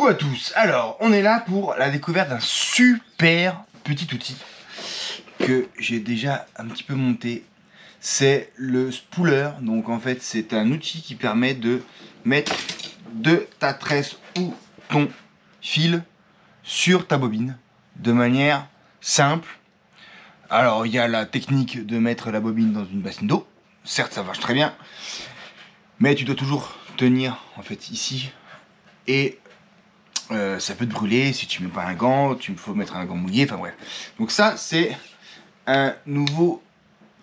à tous. Alors, on est là pour la découverte d'un super petit outil que j'ai déjà un petit peu monté. C'est le spooler. Donc en fait, c'est un outil qui permet de mettre de ta tresse ou ton fil sur ta bobine de manière simple. Alors, il y a la technique de mettre la bobine dans une bassine d'eau. Certes, ça marche très bien, mais tu dois toujours tenir en fait ici et ça peut te brûler si tu mets pas un gant, il faut mettre un gant mouillé, enfin bref. Donc ça, c'est un nouveau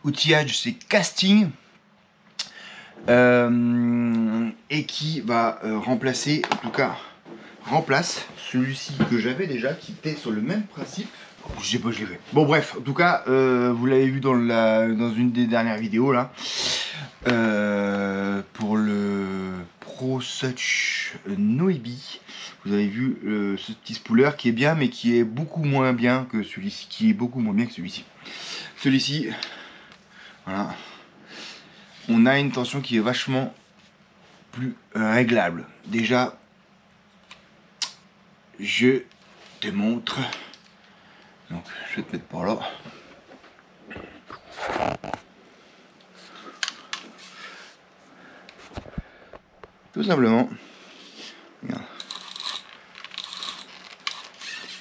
outillage, c'est casting, et qui va remplacer, en tout cas, remplace celui-ci que j'avais déjà, qui était sur le même principe. Oh, je sais pas, je l'ai fait. Bon bref, en tout cas, vous l'avez vu dans une des dernières vidéos là, pour le Pro Such Noibi. Vous avez vu ce petit spooler qui est bien, mais qui est beaucoup moins bien que celui-ci, Celui-ci, voilà. On a une tension qui est vachement plus réglable. Déjà, je te montre. Donc, je vais te mettre par là. Tout simplement. Regarde.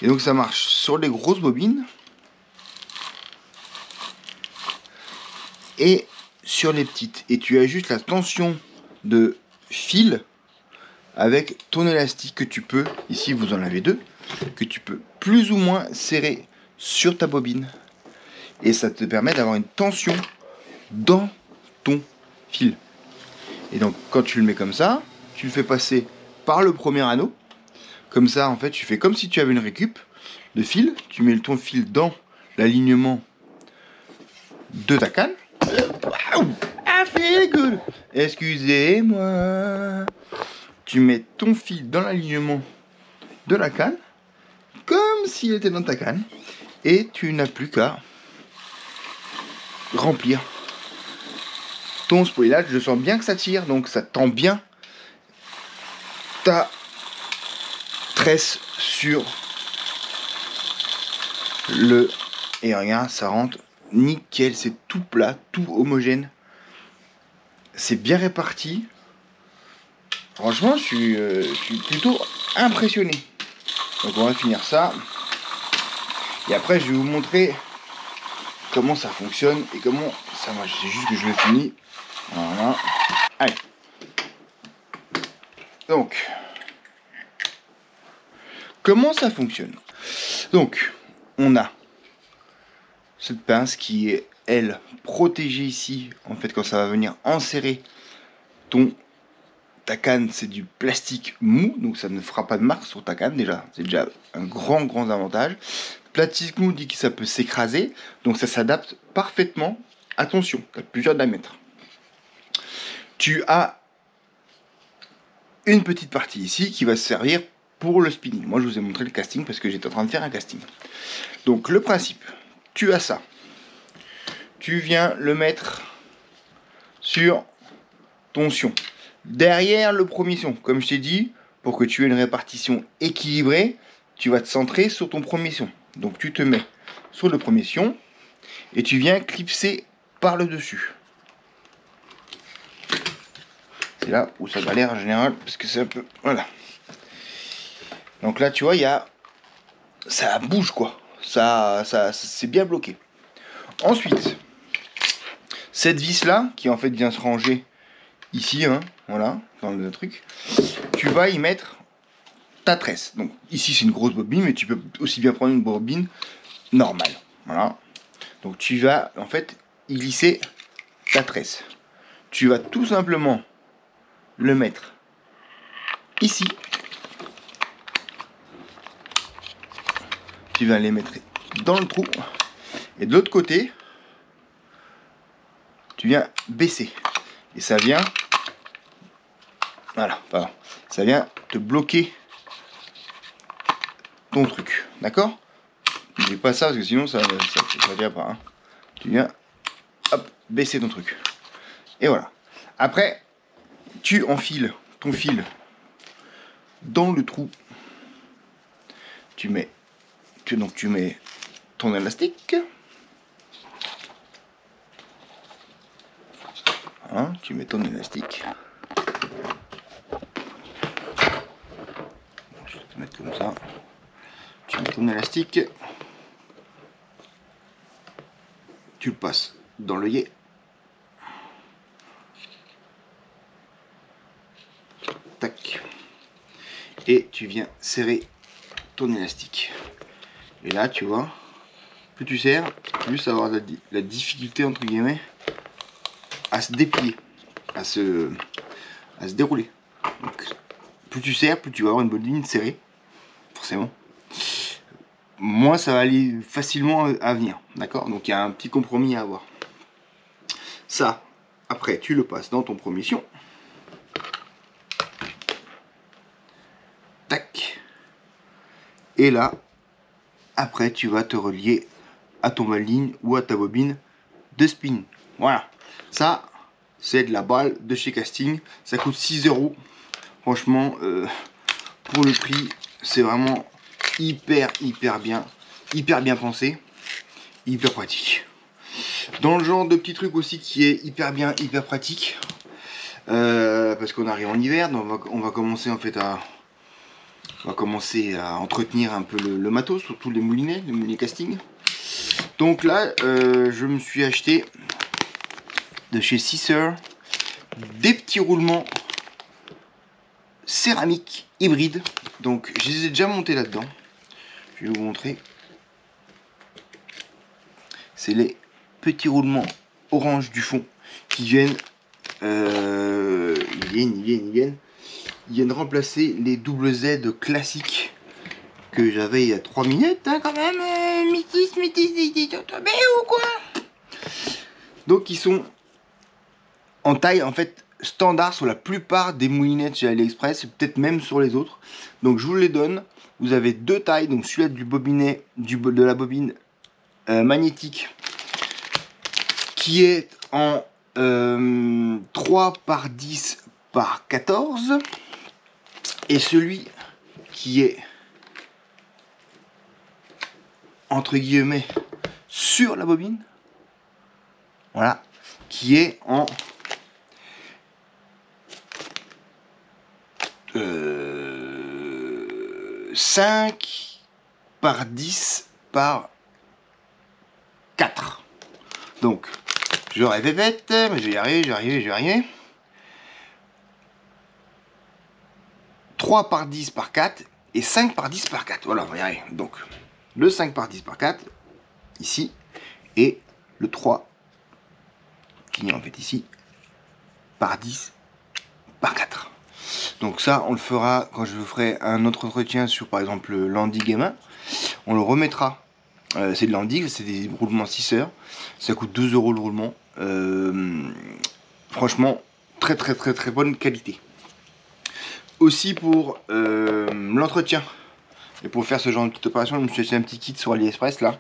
Et donc ça marche sur les grosses bobines et sur les petites. Et tu ajustes la tension de fil avec ton élastique que tu peux, ici vous en avez deux, que tu peux plus ou moins serrer sur ta bobine. Et ça te permet d'avoir une tension dans ton fil. Et donc quand tu le mets comme ça, tu le fais passer par le premier anneau. Comme ça, en fait, tu fais comme si tu avais une récup de fil. Tu mets ton fil dans l'alignement de ta canne. I feel good. Excusez-moi. Tu mets ton fil dans l'alignement de la canne, comme s'il était dans ta canne. Et tu n'as plus qu'à remplir ton spoilage. Je sens bien que ça tire, donc ça tend bien ta tresse sur le... Et regarde, ça rentre nickel, c'est tout plat, tout homogène. C'est bien réparti. Franchement, je suis plutôt impressionné. Donc on va finir ça. Et après, je vais vous montrer comment ça fonctionne et comment ça marche. C'est juste que je le finis. Voilà. Allez. Donc, comment ça fonctionne? Donc, on a cette pince qui est, elle, protégée ici. En fait, quand ça va venir enserrer ta canne, c'est du plastique mou, donc ça ne fera pas de marque sur ta canne déjà. C'est déjà un grand avantage. Plastique mou dit que ça peut s'écraser, donc ça s'adapte parfaitement. Attention, tu as plusieurs diamètres. Tu as une petite partie ici qui va se servir pour le spinning. Moi, je vous ai montré le casting parce que j'étais en train de faire un casting. Donc, le principe, tu as ça. Tu viens le mettre sur ton sion. Derrière le premier sion, comme je t'ai dit, pour que tu aies une répartition équilibrée, tu vas te centrer sur ton premier sion. Donc tu te mets sur le premier sion et tu viens clipser par le dessus. C'est là où ça galère en général parce que c'est un peu... Voilà. Donc là tu vois, ça bouge quoi. Ça c'est bien bloqué. Ensuite, cette vis là qui en fait vient se ranger ici, hein, voilà, dans le truc, tu vas y mettre ta tresse. Donc ici c'est une grosse bobine, mais tu peux aussi bien prendre une bobine normale. Voilà. Donc tu vas en fait y glisser ta tresse. Tu vas tout simplement le mettre ici. Tu vas les mettre dans le trou. Et de l'autre côté, tu viens baisser. Et ça vient... Voilà, pardon. Ça vient te bloquer ton truc. D'accord? N'oublie pas ça parce que sinon ça vient pas. Hein. Tu viens hop, baisser ton truc. Et voilà. Après, tu enfiles ton fil dans le trou tu mets ton élastique. Hein, tu mets ton élastique. Je vais te mettre comme ça. Tu mets ton élastique. Tu le passes dans l'œillet. Tac. Et tu viens serrer ton élastique. Et là, tu vois, plus tu serres, plus ça va avoir la difficulté, entre guillemets, à se déplier, à se dérouler. Donc, plus tu serres, plus tu vas avoir une bobine serrée, forcément. Moins ça va aller facilement à venir, d'accord? Donc il y a un petit compromis à avoir. Ça, après, tu le passes dans ton premier fion. Tac. Et là, après, tu vas te relier à ton ligne ou à ta bobine de spin. Voilà. Ça, c'est de la balle de chez Casting. Ça coûte 6 €. Franchement, pour le prix, c'est vraiment hyper bien pensé, hyper pratique. Dans le genre de petit truc aussi qui est hyper pratique, parce qu'on arrive en hiver, donc on va commencer en fait à entretenir un peu le matos, surtout les moulinets casting. Donc là, je me suis acheté de chez Caesar des petits roulements céramique hybride. Donc je les ai déjà montés là-dedans. Je vais vous montrer. C'est les petits roulements orange du fond qui viennent ils viennent remplacer les double Z classiques que j'avais il y a 3 minutes, hein, quand même. Métis, tombé ou quoi? Donc ils sont en taille en fait standard sur la plupart des moulinettes chez AliExpress, et peut-être même sur les autres. Donc je vous les donne. Vous avez deux tailles, donc celui-là du bobinet, de la bobine magnétique, qui est en 3 par 10 par 14, et celui qui est entre guillemets sur la bobine, voilà, qui est en 5 par 10 par 4. Donc, je répète, mais je vais y arriver. 3 par 10 par 4 et 5 par 10 par 4. Voilà, on va y arriver. Donc, le 5 par 10 par 4, ici, et le 3, qui est en fait ici, par 10 par 4. Donc ça, on le fera quand je vous ferai un autre entretien sur, par exemple, l'endigue gamin. On le remettra. C'est de l'endigue, c'est des roulements 6 heures. Ça coûte 2 € le roulement. Franchement, très bonne qualité. Aussi pour l'entretien. Et pour faire ce genre de petite opération, je me suis acheté un petit kit sur AliExpress là,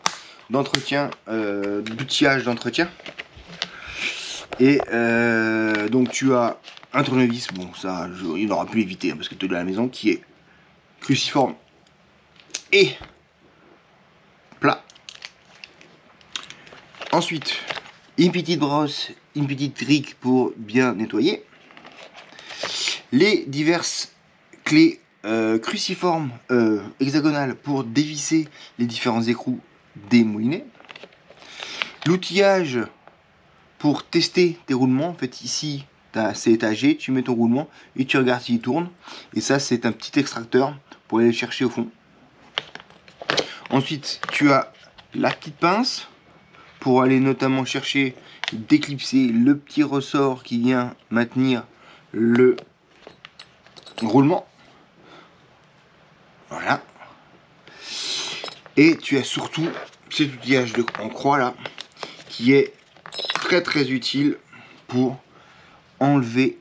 d'entretien, d'outillage d'entretien. Et donc tu as un tournevis, bon ça il n'aura pu éviter hein, parce que tu es de la maison, qui est cruciforme et plat. Ensuite, une petite brosse, une petite trique pour bien nettoyer. Les diverses clés cruciformes hexagonales pour dévisser les différents écrous des moulinets. L'outillage pour tester tes roulements. En fait, ici, c'est étagé, tu mets ton roulement et tu regardes s'il tourne. Et ça, c'est un petit extracteur pour aller le chercher au fond. Ensuite, tu as la petite pince pour aller notamment chercher, déclipser le petit ressort qui vient maintenir le roulement. Voilà. Et tu as surtout cet outillage en croix là, qui est très utile pour enlever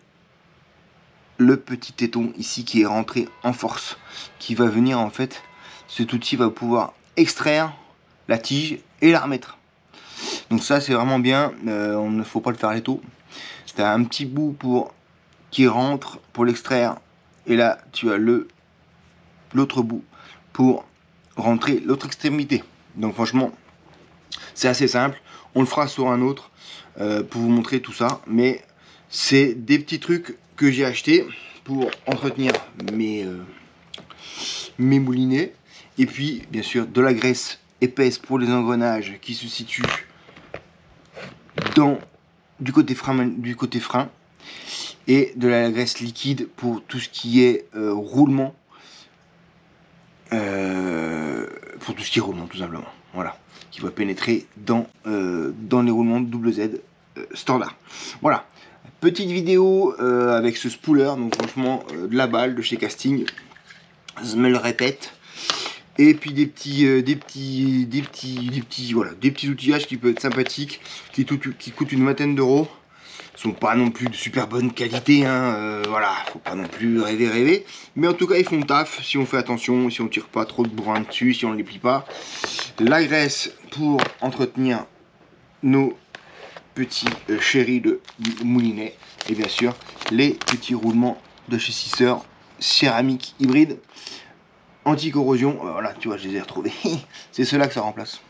le petit téton ici qui est rentré en force, qui va venir en fait, cet outil va pouvoir extraire la tige et la remettre. Donc ça c'est vraiment bien, on ne faut pas le faire à l'étau. Tu as un petit bout qui rentre pour l'extraire, et là tu as l'autre bout pour rentrer l'autre extrémité. Donc franchement, c'est assez simple. On le fera sur un autre pour vous montrer tout ça. Mais c'est des petits trucs que j'ai achetés pour entretenir mes moulinets. Et puis, bien sûr, de la graisse épaisse pour les engrenages qui se situe du côté frein. Et de la graisse liquide pour tout ce qui est roulement. Pour tout ce qui est roulement, tout simplement. Voilà. Qui va pénétrer dans les roulements de double Z standard. Voilà. Petite vidéo avec ce spooler. Donc, franchement, de la balle de chez Casting. Je me le répète. Et puis des petits outillages qui peuvent être sympathiques, qui coûtent une vingtaine d'euros. Ils sont pas non plus de super bonne qualité, hein, voilà, faut pas non plus rêver. Mais en tout cas, ils font le taf si on fait attention, si on tire pas trop de bourrin dessus, si on ne les plie pas. La graisse pour entretenir nos petits chéris de moulinet. Et bien sûr, les petits roulements de chez Sisser, céramique hybride. Anti-corrosion, voilà, tu vois, je les ai retrouvés. C'est ceux-là que ça remplace.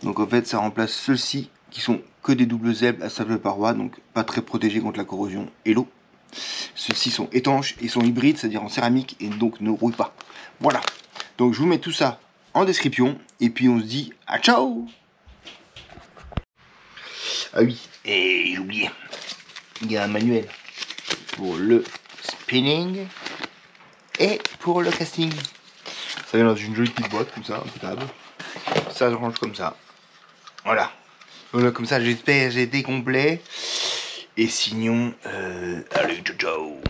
Donc en fait, ça remplace ceux-ci qui sont que des doubles zèbres à simple paroi, donc pas très protégés contre la corrosion et l'eau. Ceux-ci sont étanches et sont hybrides, c'est-à-dire en céramique, et donc ne rouillent pas. Voilà. Donc je vous mets tout ça en description, et puis on se dit à ciao. Ah oui, et j'ai oublié, il y a un manuel pour le spinning et pour le casting. Ça vient dans une jolie petite boîte comme ça, impeccable. Ça se range comme ça. Voilà. Voilà, comme ça j'espère j'ai été complet. Et sinon, allez, ciao ciao.